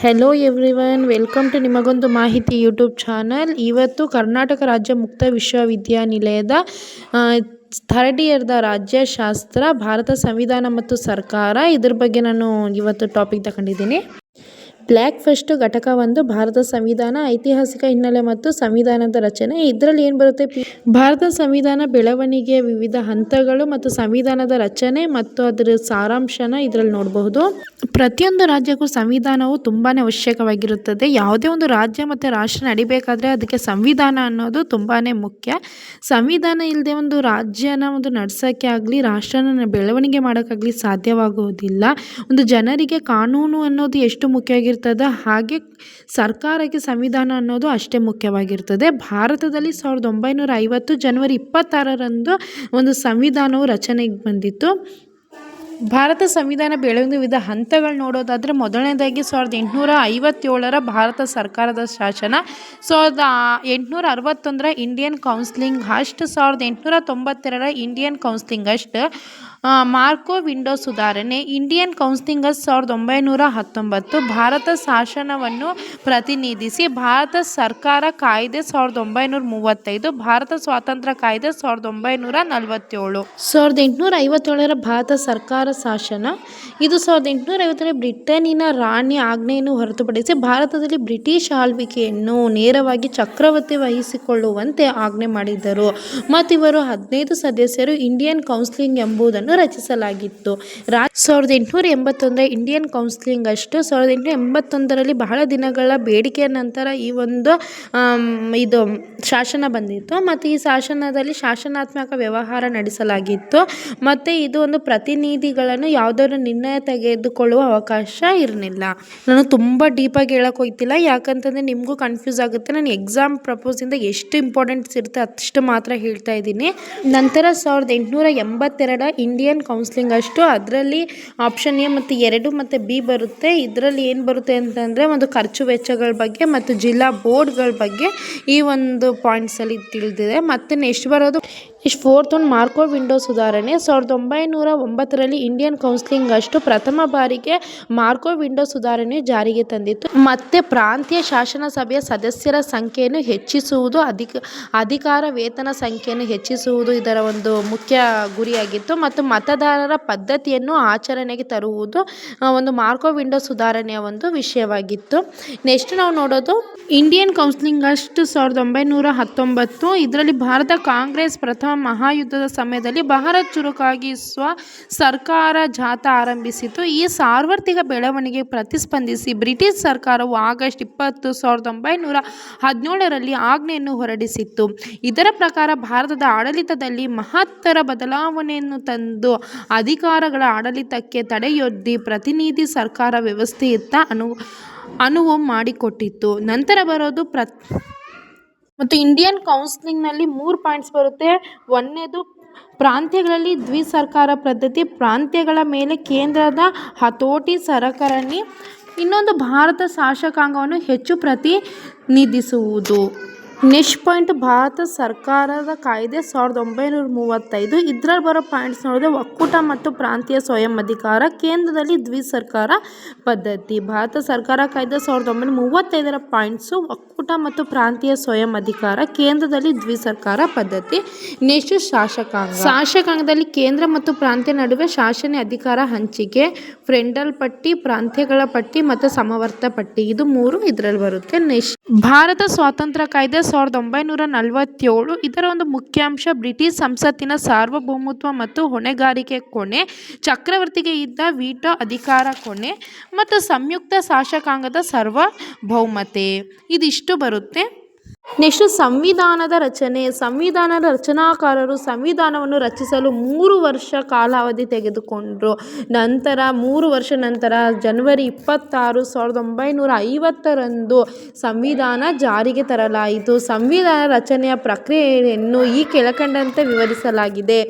Hello everyone, welcome to ನಿಮಗೊಂದು ಮಾಹಿತಿ YouTube channel. ಇವತ್ತು ಕರ್ನಾಟಕ ರಾಜ್ಯ ಮುಕ್ತ ವಿಶ್ವವಿದ್ಯಾನಿಲಯದ ಥರ್ಡ್ ಇಯರ್ದ ರಾಜ್ಯಶಾಸ್ತ್ರ, ಭಾರತ ಸಂವಿಧಾನ ಮತ್ತು ಸರ್ಕಾರ, ಇದ್ರ ಬಗ್ಗೆ ನಾನು ಇವತ್ತು ಟಾಪಿಕ್ ತಗೊಂಡಿದ್ದೀನಿ. ಬ್ಲ್ಯಾಕ್ ಫಸ್ಟ್ ಘಟಕ 1 ಭಾರತ ಸಂವಿಧಾನ, ಐತಿಹಾಸಿಕ ಹಿನ್ನೆಲೆ ಮತ್ತು ಸಂವಿಧಾನದ ರಚನೆ. ಇದರಲ್ಲಿ ಏನು ಬರುತ್ತೆ? ಭಾರತ ಸಂವಿಧಾನ ಬೆಳವಣಿಗೆಯ ವಿವಿಧ ಹಂತಗಳು ಮತ್ತು ಸಂವಿಧಾನದ ರಚನೆ ಮತ್ತು ಅದರ ಸಾರಾಂಶನ ಇದರಲ್ಲಿ ನೋಡಬಹುದು. ಪ್ರತಿಯೊಂದು ರಾಜ್ಯಕ್ಕೂ ಸಂವಿಧಾನವು ತುಂಬಾ ಅವಶ್ಯಕವಾಗಿರುತ್ತದೆ. ಯಾವುದೇ ಒಂದು ರಾಜ್ಯ ಮತ್ತು ರಾಷ್ಟ್ರ ನಡಿಬೇಕಾದ್ರೆ ಅದಕ್ಕೆ ಸಂವಿಧಾನ ಅನ್ನೋದು ತುಂಬಾ ಮುಖ್ಯ. ಸಂವಿಧಾನ ಇಲ್ಲದೆ ಒಂದು ರಾಜ್ಯನ ಒಂದು ನಡ್ಸೋಕ್ಕೆ ಆಗಲಿ, ರಾಷ್ಟ್ರನ ಬೆಳವಣಿಗೆ ಮಾಡೋಕ್ಕಾಗಲಿ ಸಾಧ್ಯವಾಗುವುದಿಲ್ಲ. ಒಂದು ಜನರಿಗೆ ಕಾನೂನು ಅನ್ನೋದು ಎಷ್ಟು ಮುಖ್ಯವಾಗಿರ್ತದೆ, ಹಾಗೆ ಸರ್ಕಾರಕ್ಕೆ ಸಂವಿಧಾನ ಅನ್ನೋದು ಅಷ್ಟೇ ಮುಖ್ಯವಾಗಿರ್ತದೆ. ಭಾರತದಲ್ಲಿ 1950 ಜನವರಿ 26ರಂದು ಒಂದು ಸಂವಿಧಾನವು ರಚನೆಗೆ ಬಂದಿತ್ತು. ಭಾರತ ಸಂವಿಧಾನ ಬೆಳವಣಿಗೆ ವಿವಿಧ ಹಂತಗಳು ನೋಡೋದಾದರೆ, ಮೊದಲನೇದಾಗಿ 1857ರ ಭಾರತ ಸರ್ಕಾರದ ಶಾಸನ, 1861ರ ಇಂಡಿಯನ್ ಕೌನ್ಸಿಲಿಂಗ್ ಆಕ್ಟ್, 1892ರ ಇಂಡಿಯನ್ ಕೌನ್ಸಿಲಿಂಗ್ ಆಕ್ಟ್, ಮಾರ್ಕೋ ವಿಂಡೋ ಸುಧಾರಣೆ, ಇಂಡಿಯನ್ ಕೌನ್ಸಿಲಿಂಗ್ ಆಕ್ಟ್ 1919, ಭಾರತ ಶಾಸನವನ್ನು ಪ್ರತಿನಿಧಿಸಿ ಭಾರತ ಸರ್ಕಾರ ಕಾಯ್ದೆ 1935, ಭಾರತ ಸ್ವಾತಂತ್ರ್ಯ ಕಾಯ್ದೆ 1947. 1857ರ ಭಾರತ ಸರ್ಕಾರ ಶಾಸನ, ಇದು 1850ರಲ್ಲಿ ಬ್ರಿಟನ್ನಿನ ರಾಣಿ ಆಜ್ಞೆಯನ್ನು ಹೊರತುಪಡಿಸಿ ಭಾರತದಲ್ಲಿ ಬ್ರಿಟಿಷ್ ಆಳ್ವಿಕೆಯನ್ನು ನೇರವಾಗಿ ಚಕ್ರವರ್ತಿ ವಹಿಸಿಕೊಳ್ಳುವಂತೆ ಆಜ್ಞೆ ಮಾಡಿದ್ದರು ಮತ್ತು ಇವರು 15 ಸದಸ್ಯರು ಇಂಡಿಯನ್ ಕೌನ್ಸಿಲಿಂಗ್ ಎಂಬುದನ್ನು ರಚಿಸಲಾಗಿತ್ತು. 1881ರ ಇಂಡಿಯನ್ ಕೌನ್ಸಿಲಿಂಗ್ ಅಷ್ಟು 1881ರಲ್ಲಿ ಬಹಳ ದಿನಗಳ ಬೇಡಿಕೆಯ ನಂತರ ಈ ಒಂದು ಇದು ಶಾಸನ ಬಂದಿತ್ತು ಮತ್ತು ಈ ಶಾಸನದಲ್ಲಿ ಶಾಸನಾತ್ಮಕ ವ್ಯವಹಾರ ನಡೆಸಲಾಗಿತ್ತು ಮತ್ತು ಇದು ಒಂದು ಪ್ರತಿನಿಧಿಗಳನ್ನು ಯಾವುದಾದ್ರು ನಿರ್ಣಯ ತೆಗೆದುಕೊಳ್ಳುವ ಅವಕಾಶ ಇರಲಿಲ್ಲ. ನಾನು ತುಂಬ ಡೀಪಾಗಿ ಹೇಳಕ್ಕೆ ಹೋಗ್ತಿಲ್ಲ, ಯಾಕಂತಂದರೆ ನಿಮಗೂ ಕನ್ಫ್ಯೂಸ್ ಆಗುತ್ತೆ. ನಾನು ಎಕ್ಸಾಮ್ ಪ್ರಪೋಸಿಂದ ಎಷ್ಟು ಇಂಪಾರ್ಟೆಂಟ್ಸ್ ಇರುತ್ತೆ ಅಷ್ಟು ಮಾತ್ರ ಹೇಳ್ತಾ ಇದ್ದೀನಿ. ನಂತರ 1882 ಇಂಡಿಯನ್ ಕೌನ್ಸಿಲಿಂಗ್ ಅಷ್ಟು, ಅದರಲ್ಲಿ ಆಪ್ಷನ್ ಎ ಮತ್ತು 2 ಮತ್ತು ಬಿ ಬರುತ್ತೆ. ಇದರಲ್ಲಿ ಏನು ಬರುತ್ತೆ ಅಂತಂದರೆ ಒಂದು ಖರ್ಚು ವೆಚ್ಚಗಳ ಬಗ್ಗೆ ಮತ್ತು ಜಿಲ್ಲಾ ಬೋರ್ಡ್ಗಳ ಬಗ್ಗೆ ಈ ಒಂದು ಪಾಯಿಂಟ್ಸಲ್ಲಿ ತಿಳಿದಿದೆ. ಮತ್ತು ನೆಕ್ಸ್ಟ್ ಬರೋದು ಫೋರ್ತ್ ಒಂದು ಮಾರ್ಕೋ ವಿಂಡೋ ಸುಧಾರಣೆ. 1909ರಲ್ಲಿ ಇಂಡಿಯನ್ ಕೌನ್ಸಿಲಿಂಗ್ ಅಷ್ಟು ಪ್ರಥಮ ಬಾರಿಗೆ ಮಾರ್ಕೋ ವಿಂಡೋ ಸುಧಾರಣೆ ಜಾರಿಗೆ ತಂದಿತ್ತು. ಮತ್ತು ಪ್ರಾಂತೀಯ ಶಾಸನ ಸಭೆಯ ಸದಸ್ಯರ ಸಂಖ್ಯೆಯನ್ನು ಹೆಚ್ಚಿಸುವುದು, ಅಧಿಕಾರ ವೇತನ ಸಂಖ್ಯೆಯನ್ನು ಹೆಚ್ಚಿಸುವುದು ಇದರ ಒಂದು ಮುಖ್ಯ ಗುರಿಯಾಗಿತ್ತು. ಮತ್ತು ಮತದಾರರ ಪದ್ಧತಿಯನ್ನು ಆಚರಣೆಗೆ ತರುವುದು ಒಂದು ಮಾರ್ಕೋ ವಿಂಡೋ ಸುಧಾರಣೆಯ ಒಂದು ವಿಷಯವಾಗಿತ್ತು. ನೆಕ್ಸ್ಟ್ ನಾವು ನೋಡೋದು ಇಂಡಿಯನ್ ಕೌನ್ಸಿಲಿಂಗ್ ಅಷ್ಟು 1919. ಇದರಲ್ಲಿ ಭಾರತ ಕಾಂಗ್ರೆಸ್ ಪ್ರಥಮ ಮಹಾಯುದ್ಧದ ಸಮಯದಲ್ಲಿ ಬಹಳ ಚುರುಕಾಗಿ ಸರ್ಕಾರ ಜಾಥಾ ಆರಂಭಿಸಿತು. ಈ ಸಾರ್ವತ್ರಿಕ ಬೆಳವಣಿಗೆಗೆ ಪ್ರತಿಸ್ಪಂದಿಸಿ ಬ್ರಿಟಿಷ್ ಸರ್ಕಾರವು ಆಗಸ್ಟ್ 20, 1917ರಲ್ಲಿ ಆಜ್ಞೆಯನ್ನು ಹೊರಡಿಸಿತ್ತು. ಇದರ ಪ್ರಕಾರ ಭಾರತದ ಆಡಳಿತದಲ್ಲಿ ಮಹತ್ತರ ಬದಲಾವಣೆಯನ್ನು ತಂದು ಅಧಿಕಾರಗಳ ಆಡಳಿತಕ್ಕೆ ತಡೆಯೊಡ್ಡಿ ಪ್ರತಿನಿಧಿ ಸರ್ಕಾರ ವ್ಯವಸ್ಥೆಯತ್ತ ಅನುವು ಮಾಡಿಕೊಟ್ಟಿತ್ತು. ನಂತರ ಬರೋದು ಮತ್ತು ಇಂಡಿಯನ್ ಕೌನ್ಸಿಲಿಂಗ್ನಲ್ಲಿ 3 ಪಾಯಿಂಟ್ಸ್ ಬರುತ್ತೆ. ಒಂದನೇದು ಪ್ರಾಂತ್ಯಗಳಲ್ಲಿ ದ್ವಿಸರ್ಕಾರ ಪದ್ಧತಿ, ಪ್ರಾಂತ್ಯಗಳ ಮೇಲೆ ಕೇಂದ್ರದ ಹತೋಟಿ ಸರಕಾರನಿ. ಇನ್ನೊಂದು ಭಾರತ ಶಾಸಕಾಂಗವನ್ನು ಹೆಚ್ಚು ಪ್ರತಿನಿಧಿಸುವುದು. ನೆಕ್ಸ್ಟ್ ಪಾಯಿಂಟ್ ಭಾರತ ಸರ್ಕಾರದ ಕಾಯ್ದೆ 1935. ಇದರಲ್ಲಿ ಬರೋ ಪಾಯಿಂಟ್ಸ್ ನೋಡಿದ್ರೆ ಒಕ್ಕೂಟ ಮತ್ತು ಪ್ರಾಂತೀಯ ಸ್ವಯಂ ಅಧಿಕಾರ, ಕೇಂದ್ರದಲ್ಲಿ ದ್ವಿಸರ್ಕಾರ ಪದ್ಧತಿ. ಭಾರತ ಸರ್ಕಾರ ಕಾಯ್ದೆ 1935ರ ಪಾಯಿಂಟ್ಸು ಒಕ್ಕೂಟ ಮತ್ತು ಪ್ರಾಂತೀಯ ಸ್ವಯಂ ಅಧಿಕಾರ, ಕೇಂದ್ರದಲ್ಲಿ ದ್ವಿಸರ್ಕಾರ ಪದ್ಧತಿ. ನೆಕ್ಸ್ಟ್ ಶಾಸಕಾಂಗದಲ್ಲಿ ಕೇಂದ್ರ ಮತ್ತು ಪ್ರಾಂತ್ಯ ನಡುವೆ ಶಾಸನ ಅಧಿಕಾರ ಹಂಚಿಕೆ, ಫೆಡರಲ್ ಪಟ್ಟಿ, ಪ್ರಾಂತ್ಯಗಳ ಪಟ್ಟಿ ಮತ್ತು ಸಮವರ್ತ ಪಟ್ಟಿ, ಇದು 3 ಇದರಲ್ಲಿ ಬರುತ್ತೆ. ನೆಕ್ಸ್ಟ್ ಭಾರತ ಸ್ವಾತಂತ್ರ್ಯ ಕಾಯ್ದೆ 1947. ಇದರ ಒಂದು ಮುಖ್ಯಾಂಶ ಬ್ರಿಟಿಷ್ ಸಂಸತ್ತಿನ ಸಾರ್ವಭೌಮತ್ವ ಮತ್ತು ಹೊಣೆಗಾರಿಕೆ ಕೊನೆ, ಚಕ್ರವರ್ತಿಗೆ ಇದ್ದ ವೀಟೋ ಅಧಿಕಾರ ಕೊನೆ ಮತ್ತು ಸಂಯುಕ್ತ ಶಾಸಕಾಂಗದ ಸಾರ್ವಭೌಮತೆ, ಇದಿಷ್ಟು ಬರುತ್ತೆ. ನೆಕ್ಸ್ಟ್ ಸಂವಿಧಾನದ ರಚನೆ. ಸಂವಿಧಾನದ ರಚನಾಕಾರರು ಸಂವಿಧಾನವನ್ನು ರಚಿಸಲು 3 ವರ್ಷ ಕಾಲಾವಧಿ ತೆಗೆದುಕೊಂಡರು. ನಂತರ 3 ವರ್ಷ ನಂತರ ಜನವರಿ 26, 1950ರಂದು ಸಂವಿಧಾನ ಜಾರಿಗೆ ತರಲಾಯಿತು. ಸಂವಿಧಾನ ರಚನೆಯ ಪ್ರಕ್ರಿಯೆಯನ್ನು ಈ ಕೆಳಕಂಡಂತೆ ವಿವರಿಸಲಾಗಿದೆ.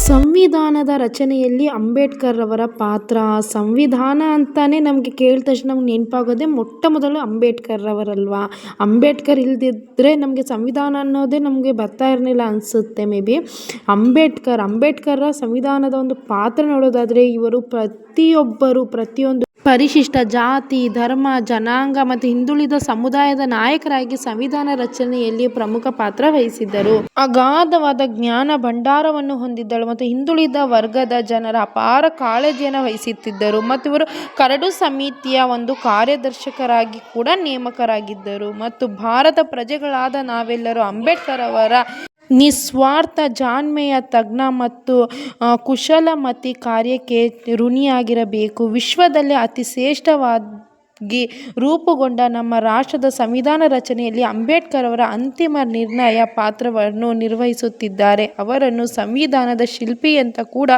ಸಂವಿಧಾನದ ಸಂವಿಧಾನದ ರಚನೆಯಲ್ಲಿ ಅಂಬೇಡ್ಕರ್ ಅವರ ಪಾತ್ರ. ಸಂವಿಧಾನ ಅಂತಾನೆ ನಮಗೆ ಕೇಳಿದ ತಕ್ಷಣ ನಮ್ಗೆ ನೆನಪಾಗೋದೇ ಮೊಟ್ಟ ಮೊದಲು ಅಂಬೇಡ್ಕರ್ ಅವರಲ್ವಾ. ಅಂಬೇಡ್ಕರ್ ಇಲ್ದಿದ್ರೆ ನಮಗೆ ಸಂವಿಧಾನ ಅನ್ನೋದೇ ನಮಗೆ ಬರ್ತಾ ಇರಲಿಲ್ಲ ಅನಿಸುತ್ತೆ ಮೇ ಬಿ. ಅಂಬೇಡ್ಕರ್ ಸಂವಿಧಾನದ ಒಂದು ಪಾತ್ರ ನೋಡೋದಾದರೆ ಇವರು ಪ್ರತಿಯೊಂದು ಪರಿಶಿಷ್ಟ ಜಾತಿ, ಧರ್ಮ, ಜನಾಂಗ ಮತ್ತು ಹಿಂದುಳಿದ ಸಮುದಾಯದ ನಾಯಕರಾಗಿ ಸಂವಿಧಾನ ರಚನೆಯಲ್ಲಿ ಪ್ರಮುಖ ಪಾತ್ರ ವಹಿಸಿದ್ದರು. ಅಗಾಧವಾದ ಜ್ಞಾನ ಭಂಡಾರವನ್ನು ಹೊಂದಿದ್ದಳು ಮತ್ತು ಹಿಂದುಳಿದ ವರ್ಗದ ಜನರ ಅಪಾರ ಕಾಳಜಿಯನ್ನು ವಹಿಸುತ್ತಿದ್ದರು ಮತ್ತು ಇವರು ಕರಡು ಸಮಿತಿಯ ಒಂದು ಕಾರ್ಯದರ್ಶಕರಾಗಿ ಕೂಡ ನೇಮಕರಾಗಿದ್ದರು. ಮತ್ತು ಭಾರತ ಪ್ರಜೆಗಳಾದ ನಾವೆಲ್ಲರೂ ಅಂಬೇಡ್ಕರ್ ಅವರ ನಿಸ್ವಾರ್ಥ ಜಾಣ್ಮೆಯ ತಜ್ಞ ಮತ್ತು ಕುಶಲಮತಿ ಕಾರ್ಯಕ್ಕೆ ಋಣಿಯಾಗಿರಬೇಕು. ವಿಶ್ವದಲ್ಲೇ ಅತಿ ಶ್ರೇಷ್ಠವಾಗಿ ರೂಪುಗೊಂಡ ನಮ್ಮ ರಾಷ್ಟ್ರದ ಸಂವಿಧಾನ ರಚನೆಯಲ್ಲಿ ಅಂಬೇಡ್ಕರ್ ಅವರ ಅಂತಿಮ ನಿರ್ಣಯ ಪಾತ್ರವನ್ನು ನಿರ್ವಹಿಸುತ್ತಿದ್ದಾರೆ. ಅವರನ್ನು ಸಂವಿಧಾನದ ಶಿಲ್ಪಿ ಅಂತ ಕೂಡ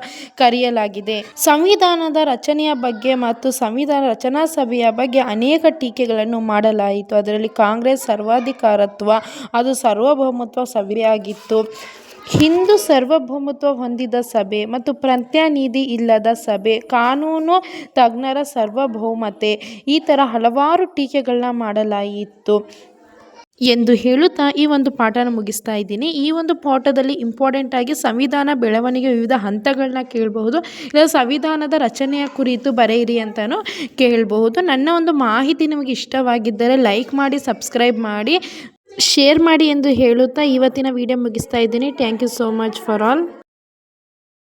ಕರೆಯಲಾಗಿದೆ. ಸಂವಿಧಾನದ ರಚನೆಯ ಬಗ್ಗೆ ಮತ್ತು ಸಂವಿಧಾನ ರಚನಾ ಸಭೆಯ ಬಗ್ಗೆ ಅನೇಕ ಟೀಕೆಗಳನ್ನು ಮಾಡಲಾಯಿತು. ಅದರಲ್ಲಿ ಕಾಂಗ್ರೆಸ್ ಸರ್ವಾಧಿಕಾರತ್ವ, ಅದು ಸಾರ್ವಭೌಮತ್ವ ಸಭೆಯಾಗಿತ್ತು, ಹಿಂದೂ ಸಾರ್ವಭೌಮತ್ವ ಹೊಂದಿದ ಸಭೆ ಮತ್ತು ಪ್ರಾತಿನಿಧ್ಯ ಇಲ್ಲದ ಸಭೆ, ಕಾನೂನು ತಜ್ಞರ ಸಾರ್ವಭೌಮತೆ, ಈ ಥರ ಹಲವಾರು ಟೀಕೆಗಳನ್ನ ಮಾಡಲಾಯಿತು ಎಂದು ಹೇಳುತ್ತಾ ಈ ಒಂದು ಪಾಠನ ಮುಗಿಸ್ತಾ ಇದ್ದೀನಿ. ಈ ಒಂದು ಪಾಠದಲ್ಲಿ ಇಂಪಾರ್ಟೆಂಟ್ ಆಗಿ ಸಂವಿಧಾನ ಬೆಳವಣಿಗೆ ವಿವಿಧ ಹಂತಗಳನ್ನ ಕೇಳಬಹುದು, ಇಲ್ಲ ಸಂವಿಧಾನದ ರಚನೆಯ ಕುರಿತು ಬರೆಯಿರಿ ಅಂತಲೂ ಕೇಳಬಹುದು. ನನ್ನ ಒಂದು ಮಾಹಿತಿ ನಿಮಗೆ ಇಷ್ಟವಾಗಿದ್ದರೆ ಲೈಕ್ ಮಾಡಿ, ಸಬ್ಸ್ಕ್ರೈಬ್ ಮಾಡಿ, ಶೇರ್ ಮಾಡಿ ಎಂದು ಹೇಳುತ್ತಾ ಇವತ್ತಿನ ವಿಡಿಯೋ ಮುಗಿಸ್ತಾ ಇದ್ದೀನಿ. Thank you so much for all.